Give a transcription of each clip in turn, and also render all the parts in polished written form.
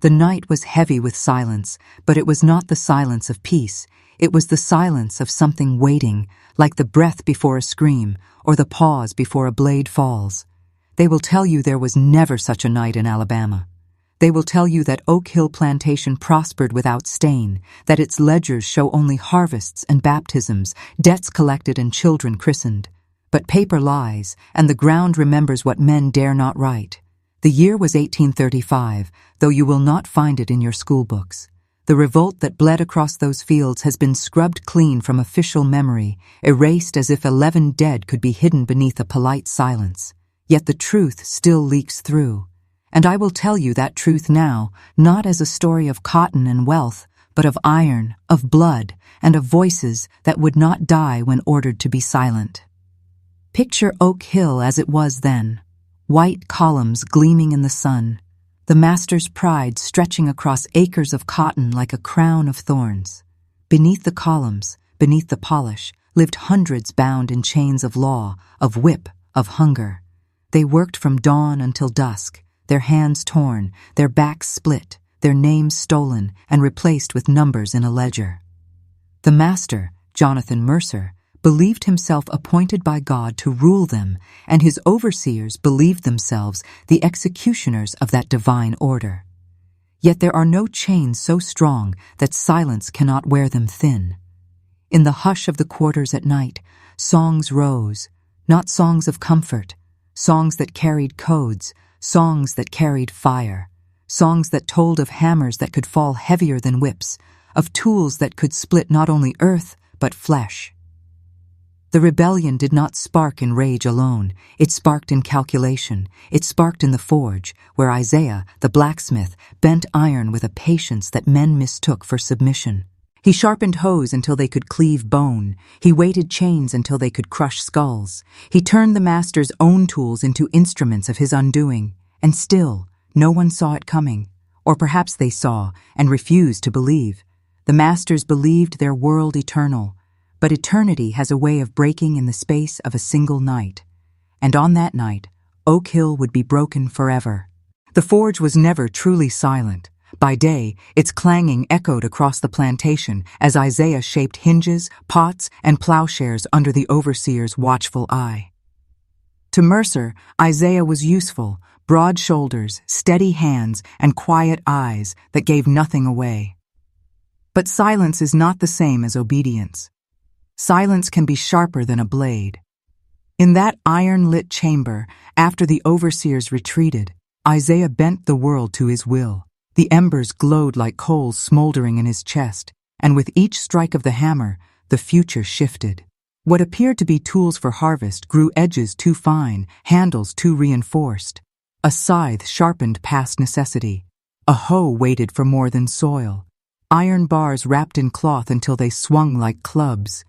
The night was heavy with silence, but it was not the silence of peace. It was the silence of something waiting, like the breath before a scream, or the pause before a blade falls. They will tell you there was never such a night in Alabama. They will tell you that Oak Hill Plantation prospered without stain, that its ledgers show only harvests and baptisms, debts collected and children christened. But paper lies, and the ground remembers what men dare not write. The year was 1835, though you will not find it in your school books. The revolt that bled across those fields has been scrubbed clean from official memory, erased as if 11 dead could be hidden beneath a polite silence. Yet the truth still leaks through. And I will tell you that truth now, not as a story of cotton and wealth, but of iron, of blood, and of voices that would not die when ordered to be silent. Picture Oak Hill as it was then. White columns gleaming in the sun, the master's pride stretching across acres of cotton like a crown of thorns. Beneath the columns, beneath the polish, lived hundreds bound in chains of law, of whip, of hunger. They worked from dawn until dusk, their hands torn, their backs split, their names stolen and replaced with numbers in a ledger. The master, Jonathan Mercer, believed himself appointed by God to rule them, and his overseers believed themselves the executioners of that divine order. Yet there are no chains so strong that silence cannot wear them thin. In the hush of the quarters at night, songs rose, not songs of comfort, songs that carried codes, songs that carried fire, songs that told of hammers that could fall heavier than whips, of tools that could split not only earth but flesh. The rebellion did not spark in rage alone. It sparked in calculation. It sparked in the forge, where Isaiah, the blacksmith, bent iron with a patience that men mistook for submission. He sharpened hoes until they could cleave bone. He weighted chains until they could crush skulls. He turned the master's own tools into instruments of his undoing. And still, no one saw it coming. Or perhaps they saw and refused to believe. The masters believed their world eternal. But eternity has a way of breaking in the space of a single night. And on that night, Oak Hill would be broken forever. The forge was never truly silent. By day, its clanging echoed across the plantation as Isaiah shaped hinges, pots, and plowshares under the overseer's watchful eye. To Mercer, Isaiah was useful, broad shoulders, steady hands, and quiet eyes that gave nothing away. But silence is not the same as obedience. Silence can be sharper than a blade. In that iron-lit chamber, after the overseers retreated, Isaiah bent the world to his will. The embers glowed like coals smoldering in his chest, and with each strike of the hammer, the future shifted. What appeared to be tools for harvest grew edges too fine, handles too reinforced. A scythe sharpened past necessity. A hoe waited for more than soil. Iron bars wrapped in cloth until they swung like clubs.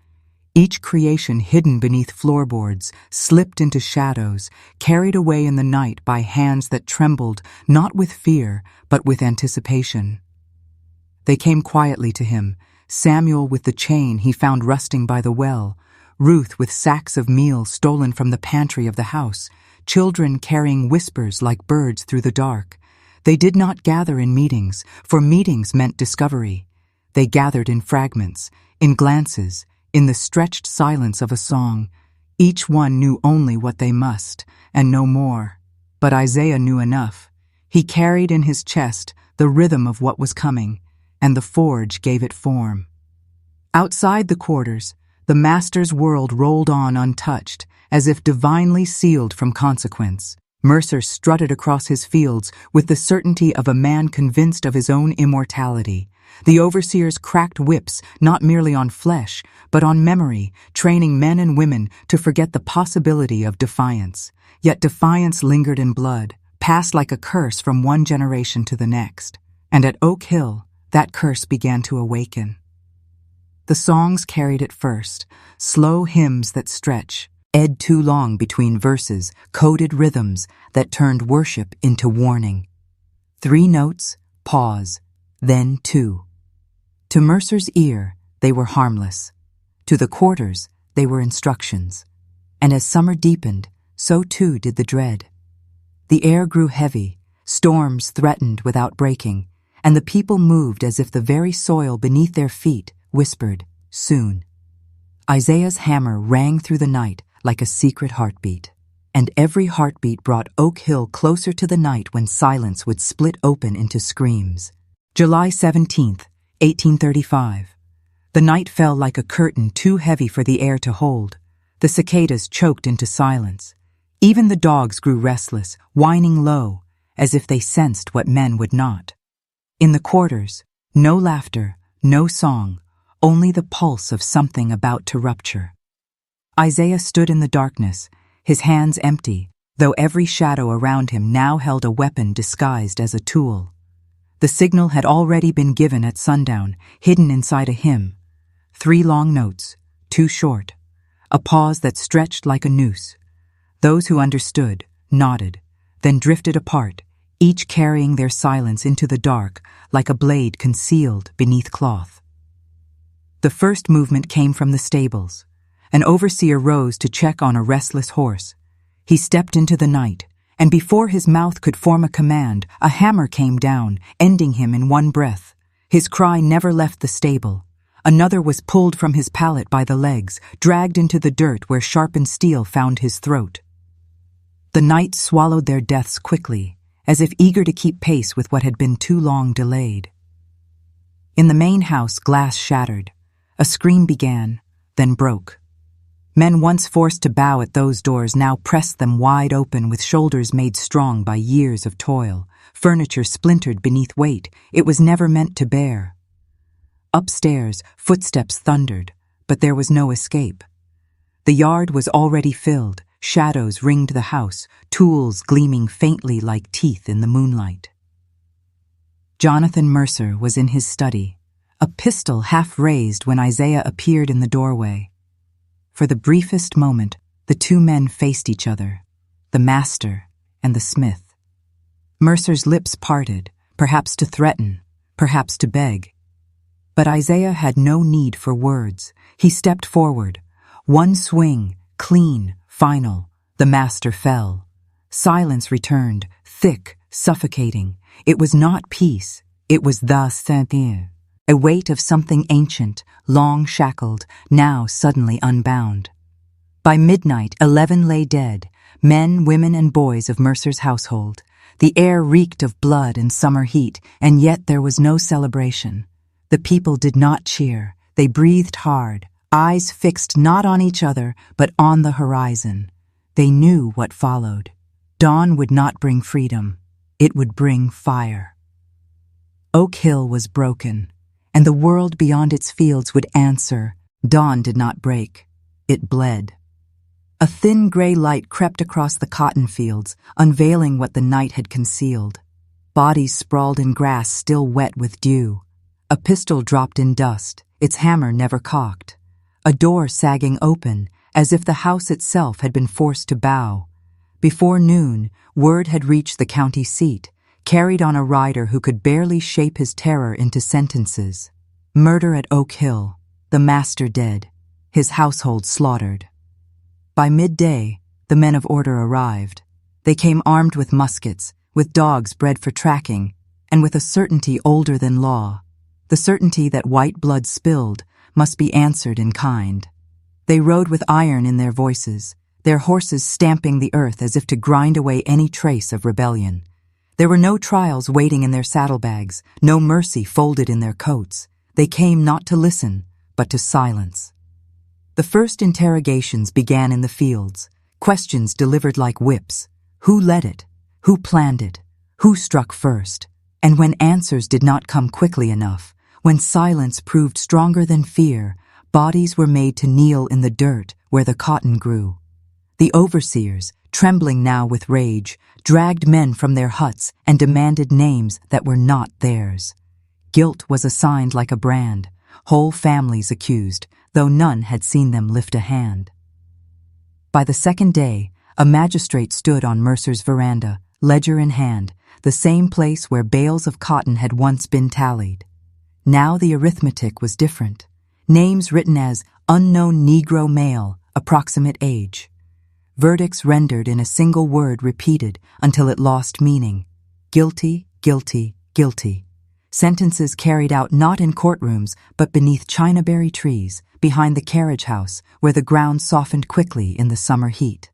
Each creation hidden beneath floorboards, slipped into shadows, carried away in the night by hands that trembled not with fear, but with anticipation. They came quietly to him, Samuel with the chain he found rusting by the well, Ruth with sacks of meal stolen from the pantry of the house, children carrying whispers like birds through the dark. They did not gather in meetings, for meetings meant discovery. They gathered in fragments, in glances, in the stretched silence of a song. Each one knew only what they must, and no more. But Isaiah knew enough. He carried in his chest the rhythm of what was coming, and the forge gave it form. Outside the quarters, the master's world rolled on untouched, as if divinely sealed from consequence. Mercer strutted across his fields with the certainty of a man convinced of his own immortality. The overseers cracked whips not merely on flesh, but on memory, training men and women to forget the possibility of defiance. Yet defiance lingered in blood, passed like a curse from one generation to the next. And at Oak Hill, that curse began to awaken. The songs carried it first, slow hymns that stretch, ed too long between verses, coded rhythms that turned worship into warning. 3 notes, pause, then 2. To Mercer's ear, they were harmless. To the quarters, they were instructions. And as summer deepened, so too did the dread. The air grew heavy, storms threatened without breaking, and the people moved as if the very soil beneath their feet whispered, "Soon." Isaiah's hammer rang through the night like a secret heartbeat, and every heartbeat brought Oak Hill closer to the night when silence would split open into screams. July 17th, 1835. The night fell like a curtain too heavy for the air to hold. The cicadas choked into silence. Even the dogs grew restless, whining low, as if they sensed what men would not. In the quarters, no laughter, no song, only the pulse of something about to rupture. Isaiah stood in the darkness, his hands empty, though every shadow around him now held a weapon disguised as a tool. The signal had already been given at sundown, hidden inside a hymn. 3 long notes, 2 short, a pause that stretched like a noose. Those who understood nodded, then drifted apart, each carrying their silence into the dark like a blade concealed beneath cloth. The first movement came from the stables. An overseer rose to check on a restless horse. He stepped into the night, and before his mouth could form a command, a hammer came down, ending him in one breath. His cry never left the stable. Another was pulled from his pallet by the legs, dragged into the dirt where sharpened steel found his throat. The night swallowed their deaths quickly, as if eager to keep pace with what had been too long delayed. In the main house, glass shattered. A scream began, then broke. Men once forced to bow at those doors now pressed them wide open with shoulders made strong by years of toil. Furniture splintered beneath weight it was never meant to bear. Upstairs, footsteps thundered, but there was no escape. The yard was already filled, shadows ringed the house, tools gleaming faintly like teeth in the moonlight. Jonathan Mercer was in his study, a pistol half raised when Isaiah appeared in the doorway. For the briefest moment, the 2 men faced each other, the master and the smith. Mercer's lips parted, perhaps to threaten, perhaps to beg. But Isaiah had no need for words. He stepped forward. One swing, clean, final, the master fell. Silence returned, thick, suffocating. It was not peace, it was the Sinister, a weight of something ancient, long shackled, now suddenly unbound. By midnight, 11 lay dead, men, women, and boys of Mercer's household. The air reeked of blood and summer heat, and yet there was no celebration. The people did not cheer. They breathed hard, eyes fixed not on each other, but on the horizon. They knew what followed. Dawn would not bring freedom. It would bring fire. Oak Hill was broken, and the world beyond its fields would answer. Dawn did not break. It bled. A thin gray light crept across the cotton fields, unveiling what the night had concealed. Bodies sprawled in grass still wet with dew. A pistol dropped in dust, its hammer never cocked. A door sagging open, as if the house itself had been forced to bow. Before noon, word had reached the county seat, carried on a rider who could barely shape his terror into sentences. Murder at Oak Hill, the master dead, his household slaughtered. By midday, the men of order arrived. They came armed with muskets, with dogs bred for tracking, and with a certainty older than law. The certainty that white blood spilled must be answered in kind. They rode with iron in their voices, their horses stamping the earth as if to grind away any trace of rebellion. There were no trials waiting in their saddlebags, no mercy folded in their coats. They came not to listen, but to silence. The first interrogations began in the fields, questions delivered like whips. Who led it? Who planned it? Who struck first? And when answers did not come quickly enough, when silence proved stronger than fear, bodies were made to kneel in the dirt where the cotton grew. The overseers, trembling now with rage, dragged men from their huts and demanded names that were not theirs. Guilt was assigned like a brand, whole families accused, though none had seen them lift a hand. By the second day, a magistrate stood on Mercer's veranda, ledger in hand, the same place where bales of cotton had once been tallied. Now the arithmetic was different. Names written as unknown Negro male, approximate age. Verdicts rendered in a single word repeated until it lost meaning. Guilty, guilty, guilty. Sentences carried out not in courtrooms, but beneath chinaberry trees, behind the carriage house, where the ground softened quickly in the summer heat.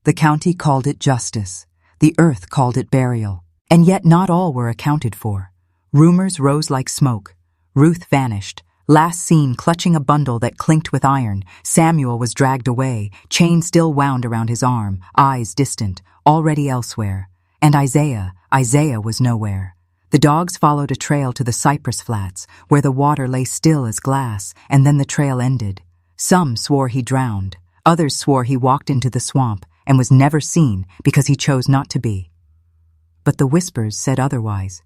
The county called it justice. The earth called it burial. And yet not all were accounted for. Rumors rose like smoke. Ruth vanished, last seen clutching a bundle that clinked with iron. Samuel was dragged away, chain still wound around his arm, eyes distant, already elsewhere. And Isaiah was nowhere. The dogs followed a trail to the cypress flats, where the water lay still as glass, and then the trail ended. Some swore he drowned. Others swore he walked into the swamp and was never seen because he chose not to be. But the whispers said otherwise.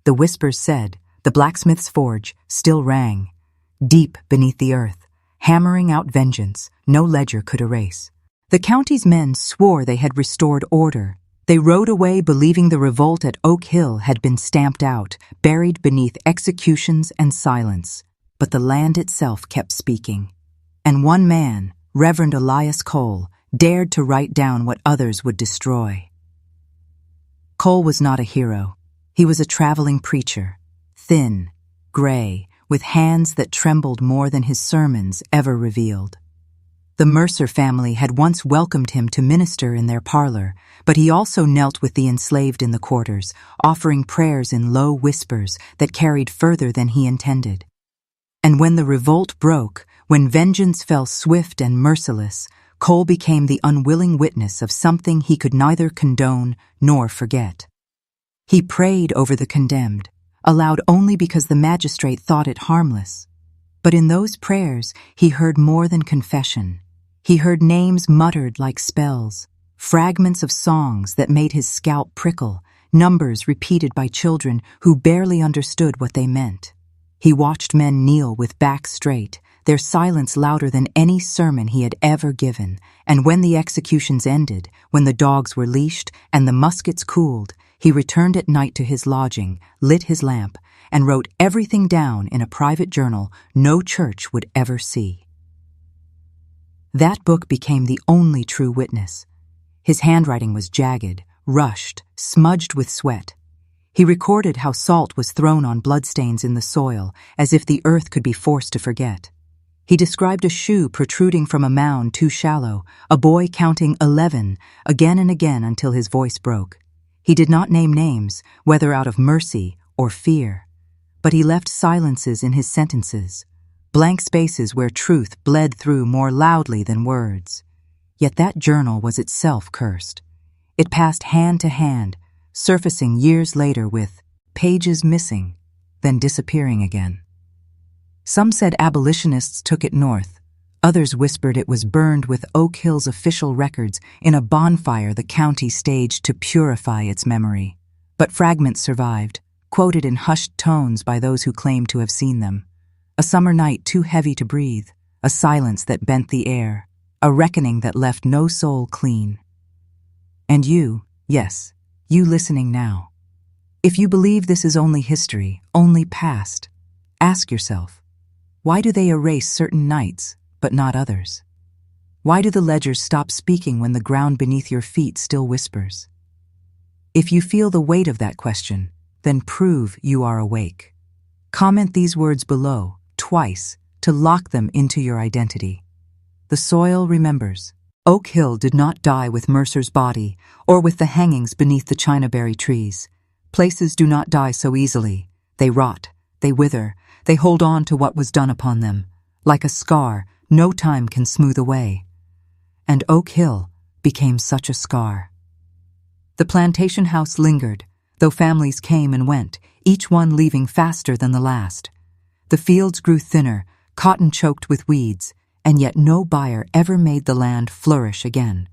The whispers said the blacksmith's forge still rang, deep beneath the earth, hammering out vengeance no ledger could erase. The county's men swore they had restored order. They rode away believing the revolt at Oak Hill had been stamped out, buried beneath executions and silence. But the land itself kept speaking. And one man, Reverend Elias Cole, dared to write down what others would destroy. Cole was not a hero. He was a traveling preacher, thin, gray, with hands that trembled more than his sermons ever revealed. The Mercer family had once welcomed him to minister in their parlor, but he also knelt with the enslaved in the quarters, offering prayers in low whispers that carried further than he intended. And when the revolt broke, when vengeance fell swift and merciless, Cole became the unwilling witness of something he could neither condone nor forget. He prayed over the condemned, allowed only because the magistrate thought it harmless. But in those prayers, he heard more than confession. He heard names muttered like spells, fragments of songs that made his scalp prickle, numbers repeated by children who barely understood what they meant. He watched men kneel with backs straight, their silence louder than any sermon he had ever given, and when the executions ended, when the dogs were leashed and the muskets cooled, he returned at night to his lodging, lit his lamp, and wrote everything down in a private journal no church would ever see. That book became the only true witness. His handwriting was jagged, rushed, smudged with sweat. He recorded how salt was thrown on bloodstains in the soil, as if the earth could be forced to forget. He described a shoe protruding from a mound too shallow, a boy counting 11, again and again until his voice broke. He did not name names, whether out of mercy or fear, but he left silences in his sentences, blank spaces where truth bled through more loudly than words. Yet that journal was itself cursed. It passed hand to hand, surfacing years later with pages missing, then disappearing again. Some said abolitionists took it north. Others whispered it was burned with Oak Hill's official records in a bonfire the county staged to purify its memory. But fragments survived, quoted in hushed tones by those who claimed to have seen them. A summer night too heavy to breathe, a silence that bent the air, a reckoning that left no soul clean. And you, yes, you listening now. If you believe this is only history, only past, ask yourself, why do they erase certain nights, but not others? Why do the ledgers stop speaking when the ground beneath your feet still whispers? If you feel the weight of that question, then prove you are awake. Comment these words below, twice, to lock them into your identity. The soil remembers. Oak Hill did not die with Mercer's body, or with the hangings beneath the chinaberry trees. Places do not die so easily. They rot, they wither, they hold on to what was done upon them. Like a scar, no time can smooth away. And Oak Hill became such a scar. The plantation house lingered, though families came and went, each one leaving faster than the last. The fields grew thinner, cotton choked with weeds, and yet no buyer ever made the land flourish again.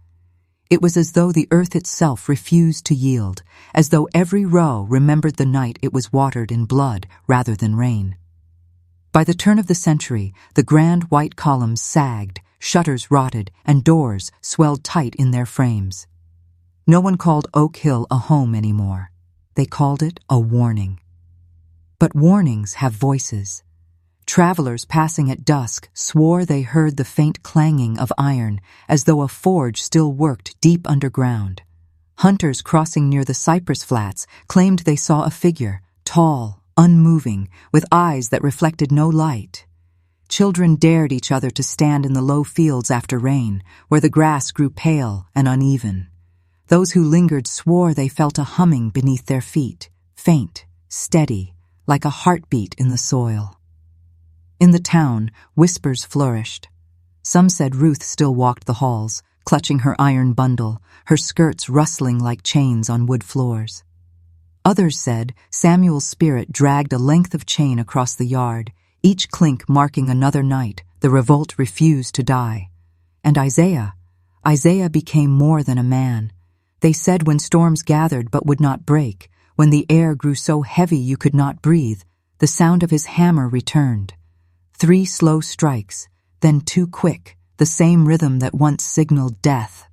It was as though the earth itself refused to yield, as though every row remembered the night it was watered in blood rather than rain. By the turn of the century, the grand white columns sagged, shutters rotted, and doors swelled tight in their frames. No one called Oak Hill a home anymore. They called it a warning. But warnings have voices. Travelers passing at dusk swore they heard the faint clanging of iron, as though a forge still worked deep underground. Hunters crossing near the cypress flats claimed they saw a figure, tall, unmoving, with eyes that reflected no light. Children dared each other to stand in the low fields after rain, where the grass grew pale and uneven. Those who lingered swore they felt a humming beneath their feet, faint, steady, like a heartbeat in the soil. In the town, whispers flourished. Some said Ruth still walked the halls, clutching her iron bundle, her skirts rustling like chains on wood floors. Others said Samuel's spirit dragged a length of chain across the yard, each clink marking another night the revolt refused to die. And Isaiah became more than a man. They said when storms gathered but would not break, when the air grew so heavy you could not breathe, the sound of his hammer returned. 3 slow strikes, then 2 quick, the same rhythm that once signaled death.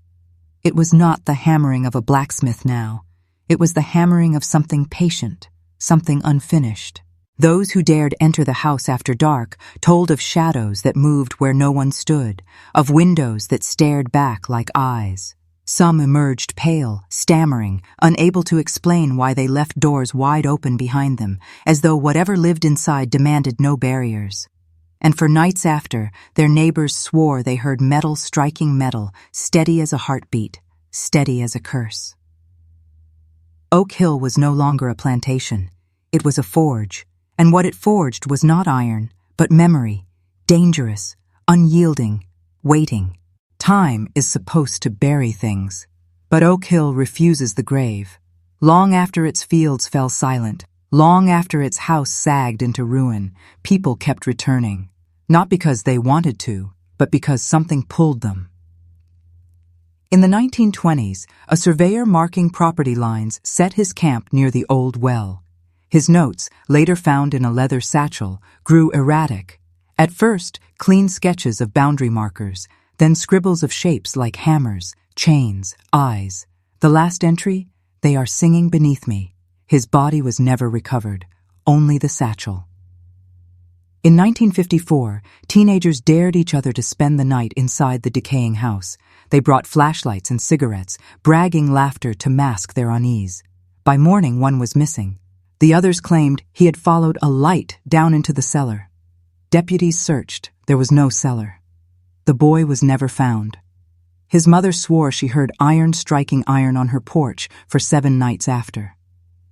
It was not the hammering of a blacksmith now. It was the hammering of something patient, something unfinished. Those who dared enter the house after dark told of shadows that moved where no one stood, of windows that stared back like eyes. Some emerged pale, stammering, unable to explain why they left doors wide open behind them, as though whatever lived inside demanded no barriers. And for nights after, their neighbors swore they heard metal striking metal, steady as a heartbeat, steady as a curse. Oak Hill was no longer a plantation. It was a forge, and what it forged was not iron, but memory, dangerous, unyielding, waiting. Time is supposed to bury things, but Oak Hill refuses the grave. Long after its fields fell silent, long after its house sagged into ruin, people kept returning, not because they wanted to, but because something pulled them. In the 1920s, a surveyor marking property lines set his camp near the old well. His notes, later found in a leather satchel, grew erratic. At first, clean sketches of boundary markers, then scribbles of shapes like hammers, chains, eyes. The last entry, "They are singing beneath me." His body was never recovered, only the satchel. In 1954, teenagers dared each other to spend the night inside the decaying house. They brought flashlights and cigarettes, bragging laughter to mask their unease. By morning, one was missing. The others claimed he had followed a light down into the cellar. Deputies searched. There was no cellar. The boy was never found. His mother swore she heard iron striking iron on her porch for 7 nights after.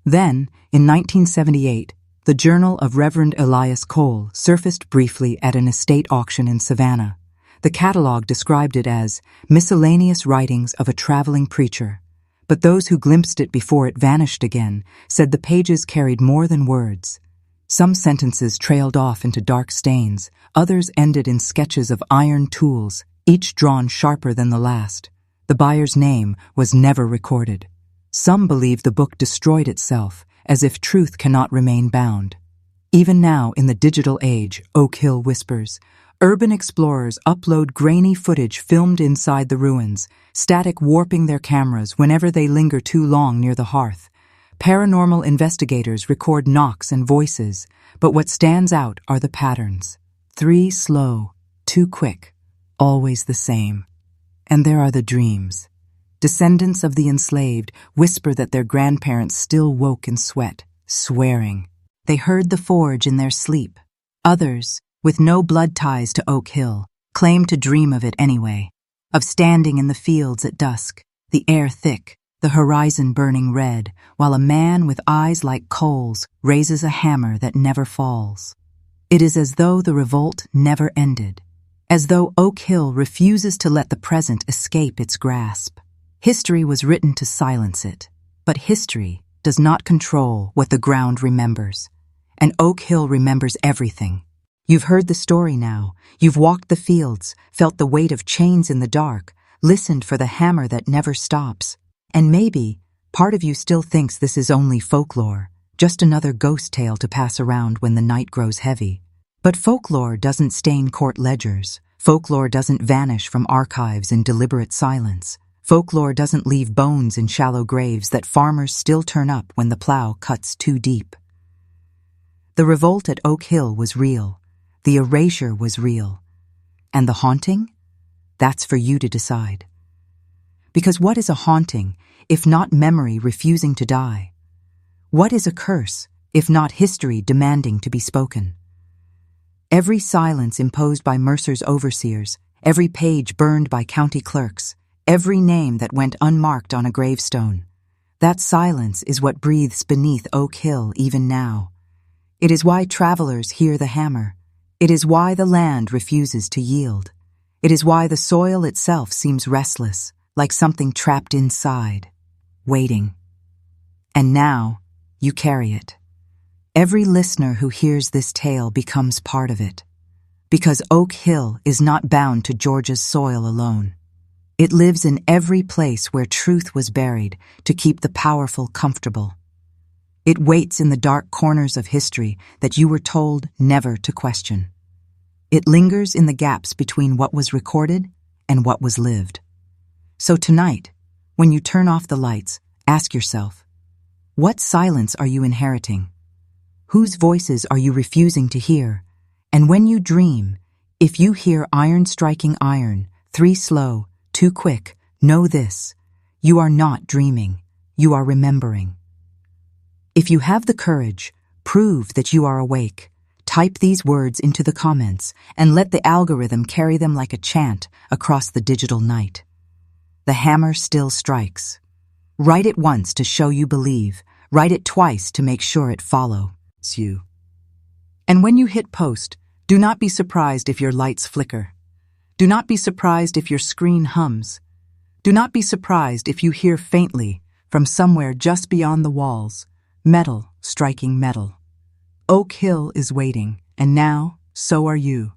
Then, in 1978, the Journal of Reverend Elias Cole surfaced briefly at an estate auction in Savannah. The catalog described it as miscellaneous writings of a traveling preacher, but those who glimpsed it before it vanished again said the pages carried more than words. Some sentences trailed off into dark stains, others ended in sketches of iron tools, each drawn sharper than the last. The buyer's name was never recorded. Some believe the book destroyed itself, as if truth cannot remain bound. Even now, in the digital age, Oak Hill whispers, urban explorers upload grainy footage filmed inside the ruins, static warping their cameras whenever they linger too long near the hearth. Paranormal investigators record knocks and voices, but what stands out are the patterns. 3 slow, 2 quick, always the same. And there are the dreams. Descendants of the enslaved whisper that their grandparents still woke in sweat, swearing. They heard the forge in their sleep. Others, with no blood ties to Oak Hill, claim to dream of it anyway, of standing in the fields at dusk, the air thick, the horizon burning red, while a man with eyes like coals raises a hammer that never falls. It is as though the revolt never ended, as though Oak Hill refuses to let the present escape its grasp. History was written to silence it, but history does not control what the ground remembers. And Oak Hill remembers everything. You've heard the story now. You've walked the fields, felt the weight of chains in the dark, listened for the hammer that never stops. And maybe part of you still thinks this is only folklore, just another ghost tale to pass around when the night grows heavy. But folklore doesn't stain court ledgers. Folklore doesn't vanish from archives in deliberate silence. Folklore doesn't leave bones in shallow graves that farmers still turn up when the plow cuts too deep. The revolt at Oak Hill was real. The erasure was real. And the haunting? That's for you to decide. Because what is a haunting if not memory refusing to die? What is a curse if not history demanding to be spoken. Every silence imposed by Mercer's overseers, every page burned by county clerks, every name that went unmarked on a gravestone. That silence is what breathes beneath Oak Hill even now. It is why travelers hear the hammer. It is why the land refuses to yield. It is why the soil itself seems restless, like something trapped inside, waiting. And now, you carry it. Every listener who hears this tale becomes part of it. Because Oak Hill is not bound to Georgia's soil alone. It lives in every place where truth was buried to keep the powerful comfortable. It waits in the dark corners of history that you were told never to question. It lingers in the gaps between what was recorded and what was lived. So tonight, when you turn off the lights, ask yourself, what silence are you inheriting? Whose voices are you refusing to hear? And when you dream, if you hear iron striking iron, 3 slow, 2 quick, know this: you are not dreaming, you are remembering. If you have the courage, prove that you are awake. Type these words into the comments and let the algorithm carry them like a chant across the digital night. The hammer still strikes. Write it once to show you believe. Write it twice to make sure it follows you. And when you hit post, do not be surprised if your lights flicker. Do not be surprised if your screen hums. Do not be surprised if you hear faintly, from somewhere just beyond the walls, metal striking metal. Oak Hill is waiting, and now, so are you.